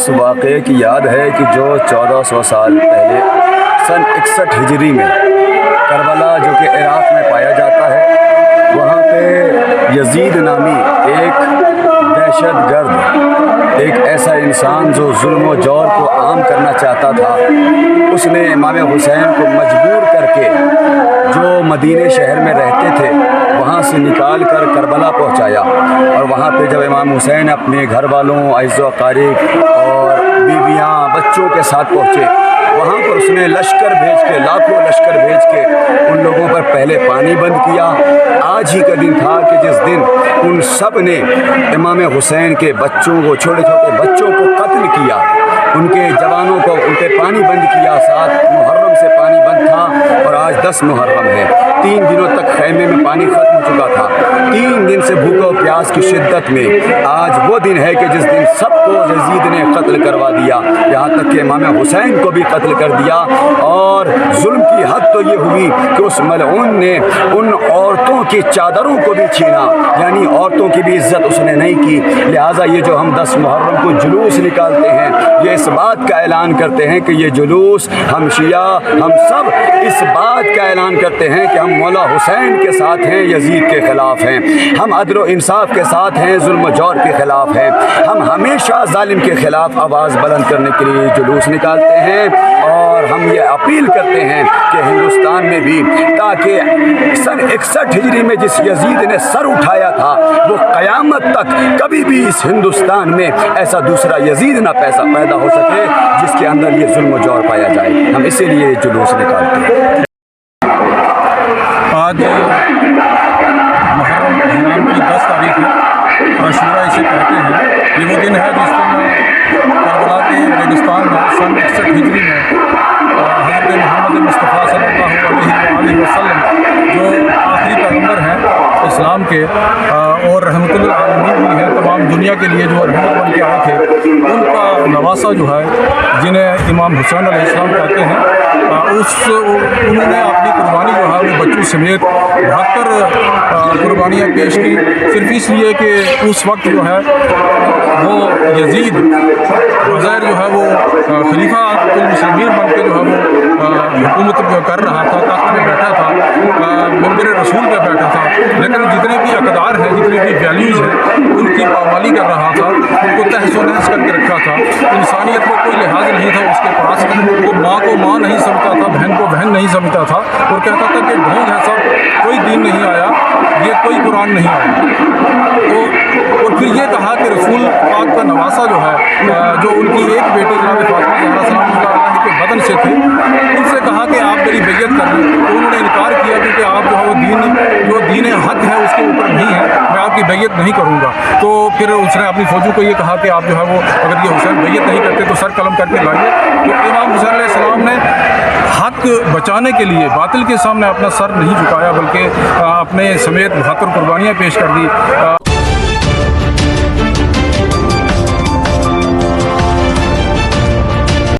اس واقعے کی یاد ہے کہ جو 1400 سال پہلے سن 61 ہجری میں کربلا جو کہ عراق میں پایا جاتا ہے، وہاں پہ یزید نامی ایک دہشت گرد، ایک ایسا انسان جو ظلم و جور کو عام کرنا چاہتا تھا، اس نے امام حسین کو مجبور کر کے جو مدینہ شہر میں رہتے تھے وہاں سے نکال کر کربلا پہنچایا، اور وہاں پہ جب امام حسین اپنے گھر والوں، اعز و اقارب اور بیویاں بچوں کے ساتھ پہنچے، وہاں پر اس نے لشکر بھیج کے، لاکھوں لشکر بھیج کے ان لوگوں پر پہلے پانی بند کیا۔ آج ہی کا دن تھا کہ جس دن ان سب نے امام حسین کے بچوں کو، چھوٹے چھوٹے بچوں کو قتل کیا، ان کے جوانوں کو ان پہ پانی بند کیا۔ 7 محرم سے پانی بند تھا اور آج 10 محرم ہے۔ 3 دنوں تک خیمے میں پانی ختم ہو چکا تھا۔ 3 دن سے بھوک و پیاس کی شدت میں آج وہ دن ہے کہ جس دن سب کو یزید نے قتل کروا دیا، یہاں تک کہ امام حسین کو بھی قتل کر دیا۔ اور ظلم کی حد تو یہ ہوئی کہ اس ملعون نے ان عورتوں کی چادروں کو بھی چھینا، یعنی عورتوں کی بھی عزت اس نے نہیں کی۔ لہٰذا یہ جو ہم 10 محرم کو جلوس نکالتے ہیں، یہ اس بات کا اعلان کرتے ہیں کہ یہ جلوس ہم شیعہ، ہم سب اس بات کا اعلان کرتے ہیں کہ ہم مولا حسین کے ساتھ ہیں، یزید کے خلاف ہیں، ہم عدل و انصاف کے ساتھ ہیں، ظلم و جور کے خلاف ہیں، ہم ہمیشہ ظالم کے خلاف آواز بلند کرنے کے لیے جلوس نکالتے ہیں۔ اور ہم یہ اپیل کرتے ہیں کہ ہندوستان میں بھی، تاکہ سن 61 ہجری میں جس یزید نے سر اٹھایا تھا، وہ قیامت تک کبھی بھی اس ہندوستان میں ایسا دوسرا یزید نہ پیدا ہو سکے جس کے اندر یہ ظلم و جور پایا جائے۔ ہم اسی لیے جلوس نکالتے ہیں۔ آج محرم کی 10 تاریخ ہے، عاشورہ اسے کہتے ہیں۔ یہ وہ دن ہے جس دن کربلا کے ریگستان میں سن 61 ہجری میں حضرت محمد مصطفیٰ صلی اللہ علیہ وسلم، جو آخری پیغمبر ہیں اسلام کے اور رحمت للعالمین بھی ہیں، تمام دنیا کے لیے جو رحمت بن کے آئے تھے، ان کا نواسا جو ہے، جنہیں امام حسین علیہ السلام کہتے ہیں، انہوں نے اپنی قربانی جو ہے وہ بچوں سمیت 72 قربانیاں پیش کی، صرف اس لیے کہ اس وقت جو ہے وہ یزید عزیر جو ہے وہ خلیفہ المسلمین بن کے جو ہے وہ حکومت کر رہا تھا، تخت پہ بیٹھا تھا، منبر رسول پہ بیٹھا تھا، لیکن جتنے بھی اقدار ہیں، جتنے بھی ویلیوز ہیں، ان کی پامالی کر رہا تھا، ان کو تہس و نہس کر کے رکھا تھا۔ انسانیت کو کوئی لحاظ نہیں تھا اس کے پاس، وہ ماں کو ماں نہیں سمجھتا تھا، بہن کو بہن نہیں سمجھتا تھا، اور کہتا تھا کہ ڈھونگ ہے سب، کوئی دین نہیں آیا، یہ کوئی قرآن نہیں آیا۔ اور پھر یہ کہا کہ رسول پاک کا نواسا جو ہے، جو ان کی ایک بیٹی جناب فاطمہ زہرا سلام اللہ کے بدن سے تھے، ان سے کہا کہ آپ میری بیعت کر لیں، تو انہوں نے انکار کیا کیونکہ آپ جو ہے وہ دین حق ہے اس کے اوپر نہیں ہے، میں آپ کی بیعت نہیں کروں گا۔ تو پھر اس نے اپنی فوجوں کو یہ کہا کہ آپ جو ہے وہ اگر یہ حسین بیعت نہیں کرتے تو سر قلم کر کے لائیے۔ تو امام حسین علیہ السلام نے حق بچانے کے لیے باطل کے سامنے اپنا سر نہیں جھکایا، بلکہ اپنے سمیت 72 قربانیاں پیش کر دی۔